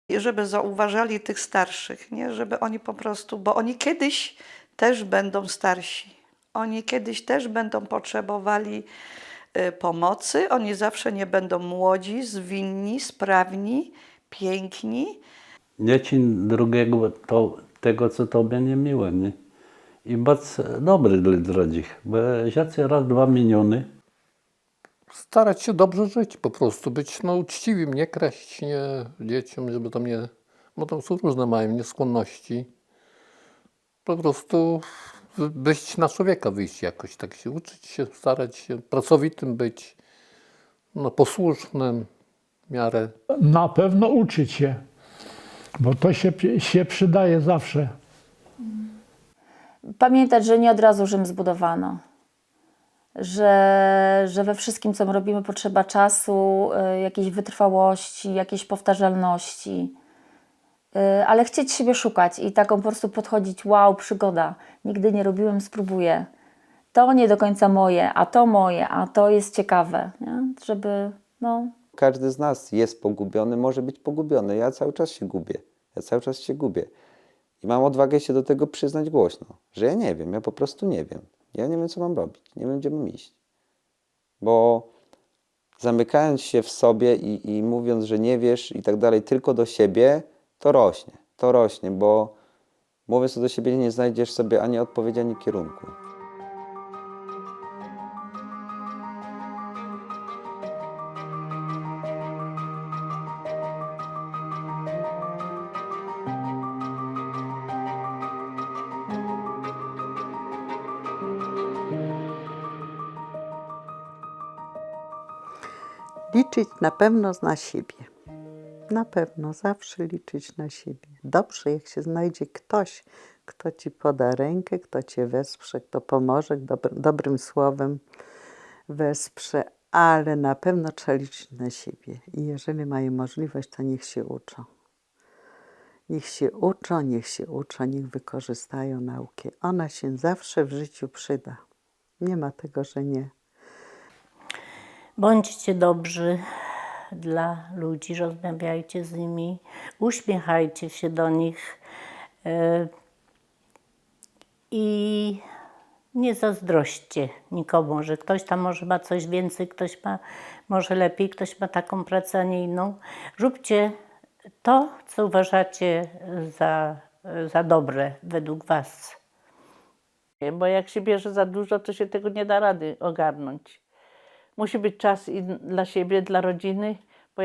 I żeby zauważali tych starszych, nie? Żeby oni po prostu, bo oni kiedyś też będą starsi. Oni kiedyś też będą potrzebowali pomocy. Oni zawsze nie będą młodzi, zwinni, sprawni, piękni. Nie czyń drugiego tego, co tobie nie miłe, nie? I bardzo dobry dla nich, bo jacy raz, dwa miniony. Starać się dobrze żyć po prostu, być uczciwym, nie kraść dzieciom, żeby tam nie... Bo tam są różne mają nieskłonności. Po prostu być na człowieka wyjść jakoś, tak się uczyć się, starać się, pracowitym być, posłusznym w miarę. Na pewno uczyć się, bo to się przydaje zawsze. Pamiętać, że nie od razu Rzym zbudowano. Że we wszystkim, co my robimy, potrzeba czasu, jakiejś wytrwałości, jakiejś powtarzalności. Ale chcieć siebie szukać i taką po prostu podchodzić, wow, przygoda. Nigdy nie robiłem, spróbuję. To nie do końca moje, a to moje, a to jest ciekawe. Nie? Żeby, Każdy z nas jest pogubiony, może być pogubiony. Ja cały czas się gubię. I mam odwagę się do tego przyznać głośno, że ja nie wiem, ja po prostu nie wiem. Ja nie wiem, co mam robić, nie wiem, gdzie mam iść. Bo zamykając się w sobie i mówiąc, że nie wiesz i tak dalej tylko do siebie, to rośnie, bo mówiąc to do siebie nie znajdziesz sobie ani odpowiedzi, ani kierunku. Liczyć na pewno na siebie. Na pewno zawsze liczyć na siebie. Dobrze, jak się znajdzie ktoś, kto ci poda rękę, kto cię wesprze, kto pomoże, dobrym słowem wesprze, ale na pewno trzeba liczyć na siebie. I jeżeli mają możliwość, to niech się uczą. Niech się uczą, niech wykorzystają naukę. Ona się zawsze w życiu przyda. Nie ma tego, że nie. Bądźcie dobrzy dla ludzi, rozmawiajcie z nimi, uśmiechajcie się do nich i nie zazdrośćcie nikomu, że ktoś tam może ma coś więcej, ktoś ma może lepiej, ktoś ma taką pracę, a nie inną. Róbcie to, co uważacie za dobre według was. Bo jak się bierze za dużo, to się tego nie da rady ogarnąć. Musi być czas i dla siebie, dla rodziny, bo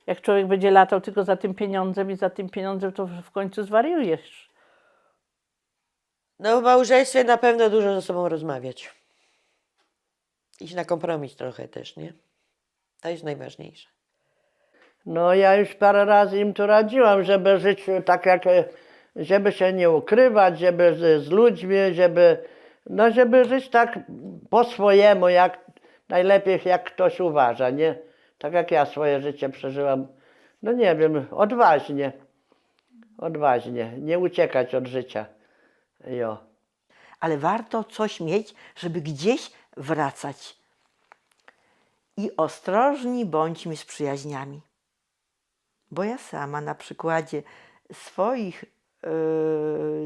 jak człowiek będzie latał tylko za tym pieniądzem i za tym pieniądzem, to w końcu zwariujesz. No w małżeństwie na pewno dużo ze sobą rozmawiać. Iść na kompromis trochę też, nie? To jest najważniejsze. No ja już parę razy im tu radziłam, żeby żyć tak jak, żeby się nie ukrywać, żeby z ludźmi, żeby żyć tak po swojemu, jak najlepiej jak ktoś uważa, nie? Tak jak ja swoje życie przeżyłam, no nie wiem, odważnie, nie uciekać od życia. Jo. Ale warto coś mieć, żeby gdzieś wracać. I ostrożni bądźmy z przyjaźniami. Bo ja sama na przykładzie swoich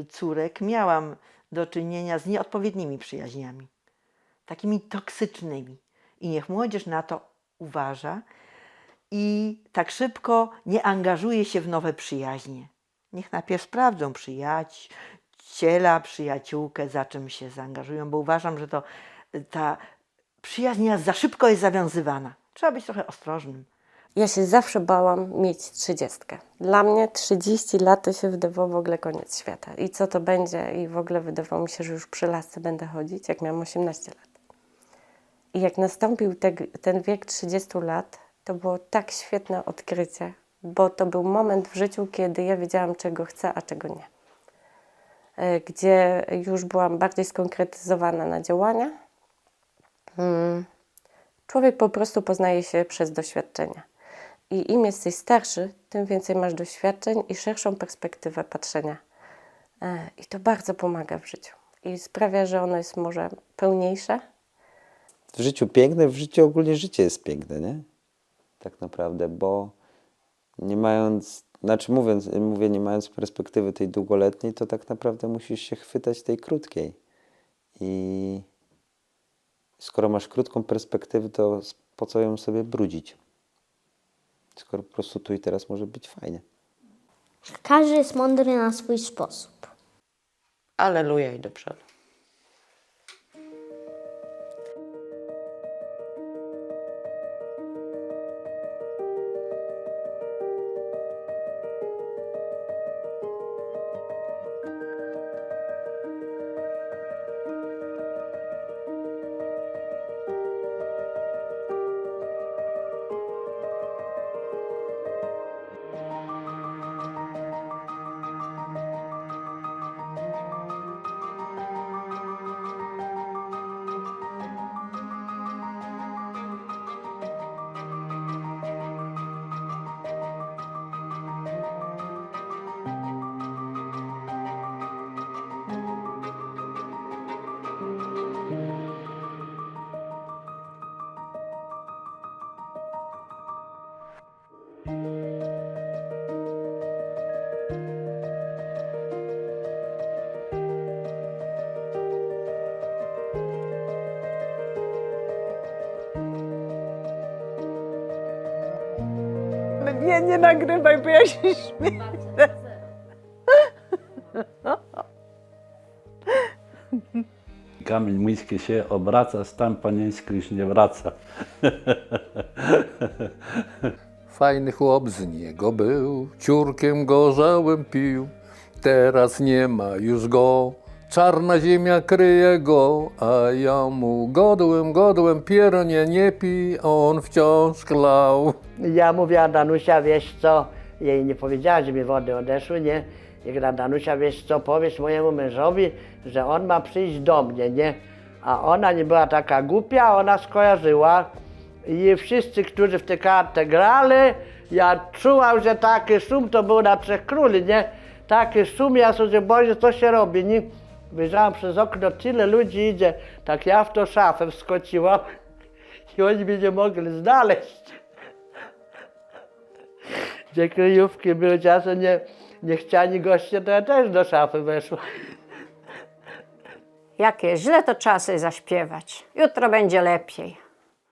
córek miałam do czynienia z nieodpowiednimi przyjaźniami. Takimi toksycznymi. I niech młodzież na to uważa i tak szybko nie angażuje się w nowe przyjaźnie. Niech najpierw sprawdzą przyjaciela, przyjaciółkę, za czym się zaangażują, bo uważam, że ta przyjaźń za szybko jest zawiązywana. Trzeba być trochę ostrożnym. Ja się zawsze bałam mieć 30. Dla mnie 30 lat to się wydawało w ogóle koniec świata. I co to będzie? I w ogóle wydawało mi się, że już przy lasce będę chodzić, jak miałam 18 lat. I jak nastąpił ten wiek 30 lat, to było tak świetne odkrycie, bo to był moment w życiu, kiedy ja wiedziałam, czego chcę, a czego nie. Gdzie już byłam bardziej skonkretyzowana na działania. Człowiek po prostu poznaje się przez doświadczenia. I im jesteś starszy, tym więcej masz doświadczeń i szerszą perspektywę patrzenia. I to bardzo pomaga w życiu. I sprawia, że ono jest może pełniejsze. W życiu piękne, w życiu ogólnie życie jest piękne, nie? Tak naprawdę, bo nie mając, mówię, nie mając perspektywy tej długoletniej, to tak naprawdę musisz się chwytać tej krótkiej. I skoro masz krótką perspektywę, to po co ją sobie brudzić? Skoro po prostu tu i teraz może być fajnie. Każdy jest mądry na swój sposób. Alleluja i do przodu. nie nagrywaj, bo ja się śmieję. Kamień młyński się obraca, stan panieński już nie wraca. Fajny chłop z niego był, ciurkiem gorzałym pił. Teraz nie ma już go, czarna ziemia kryje go. A ja mu godłem, piernie nie pij, on wciąż klał. Ja mówię, Danusia, wiesz co, jej nie powiedziała, że mi wody odeszły, nie? I gra, Danusia, wiesz co, powiedz mojemu mężowi, że on ma przyjść do mnie, nie? A ona nie była taka głupia, ona skojarzyła. I wszyscy, którzy w tę kartę grali, ja czułam, że taki szum to był na Trzech Króli, nie? Taki szum, ja sobie boję, co się robi, nie? Wyjrzałam przez okno, tyle ludzi idzie, tak ja w tą szafę wskoczyłam i oni mnie nie mogli znaleźć. Gdzie kryjówki były czasem niechciani goście, to ja też do szafy weszłam. Jakie źle, to trzeba sobie zaśpiewać. Jutro będzie lepiej.